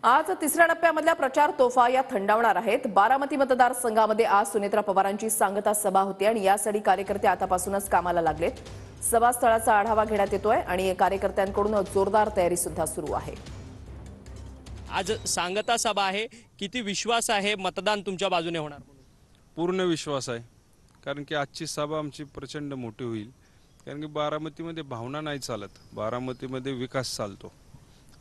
आज तिसऱ्या टप्प्यामधल्या प्रचार तोफा या थंडावणार आहेत। बारामती मतदारसंघामध्ये आज सुनेत्रा पवारांची सांगता सभा होती आणि यासाठी कार्यकर्ते आतापासूनच कामाला लागलेत। सभास्थळाचा आढावा घेण्यात येतोय आणि कार्यकर्त्यांकडून जोरदार तयारी सुद्धा सुरू आहे। आज सांगता सभा आहे, किती विश्वास आहे मतदान तुमच्या बाजूने होणार? पूर्ण विश्वास आहे, कारण की आजची सभा आमची प्रचंड मोठी होईल। कारण की बारामतीमध्ये भावना नाही चालत, बारामतीमध्ये विकास चालतो।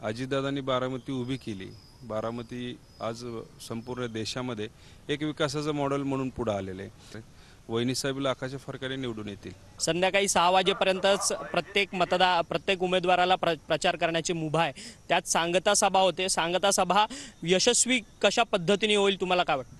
अजितदादांनी बारामती उभी केली। बारामती आज संपूर्ण देशामध्ये एक विकासाचं मॉडेल म्हणून पुढे आलेले आहे। वहिनी साहेब लाखाच्या फरकाने निवडून येतील। संध्याकाळी 6 वाजेपर्यंतच प्रत्येक उमेदवाराला प्रचार करण्याची मुभा आहे। त्यात सांगता सभा होते। सांगता सभा यशस्वी कशा पद्धतीने होईल तुम्हाला काय वाटतं?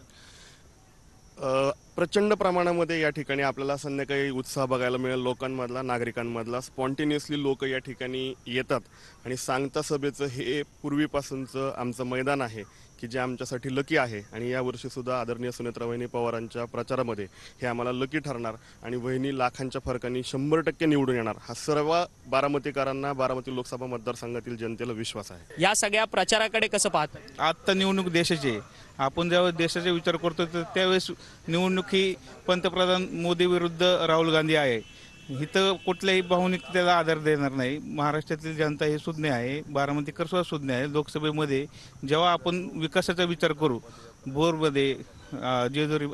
प्रचंड प्रमाणामध्ये या ठिकाणी आपल्याला संध्याकाळी उत्साह बघायला मिळेल। लोकांमधला, नागरिकांमधला स्पॉन्टेनियसली लोक या ठिकाणी येतात आणि सांगता सभेचं हे पूर्वीपासूनचं आमचं मैदान आहे की जे आमच्यासाठी लकी आहे। आणि यावर्षी सुद्धा आदरणीय सुनेत्रा वहिनी पवारांच्या प्रचारामध्ये हे आम्हाला लकी ठरणार आणि वहिनी लाखांच्या फरकाने 100% निवडून येणार हा सर्व बारामतीकरांना, बारामती लोकसभा मतदारसंघातील जनतेला विश्वास आहे। या सगळ्या प्रचाराकडे कसं पाहतात? आता निवडणूक देशाची आहे। आपण ज्यावेळेस देशाचा विचार करतो तर त्यावेळेस निवडणूक ही पंतप्रधान मोदी विरुद्ध राहुल गांधी आहे। इथं कुठल्याही भावनिकतेला आधार देणार नाही। महाराष्ट्रातील जनता ही सुज्ञ आहे, बारामतीकर सुद्धा सुज्ञ आहे। लोकसभेमध्ये जेव्हा आपण विकासाचा विचार करू, बोरमध्ये जेजुरी,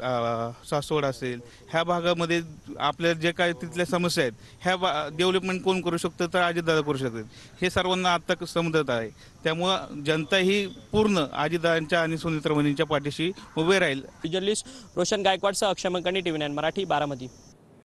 सासवड असेल, ह्या भागामध्ये आपल्या जे काय तिथल्या समस्या आहेत, ह्या डेव्हलपमेंट कोण करू शकतं तर अजितदादा करू शकतात, हे सर्वांना आता समजत आहे। त्यामुळं जनता ही पूर्ण अजितदादांच्या आणि सुनेत्रा वहिनींच्या पाठीशी उभे राहील। जर्नलिस्ट रोशन गायकवाडसह अक्षय मंकणी, TV9 मराठी, बारामती।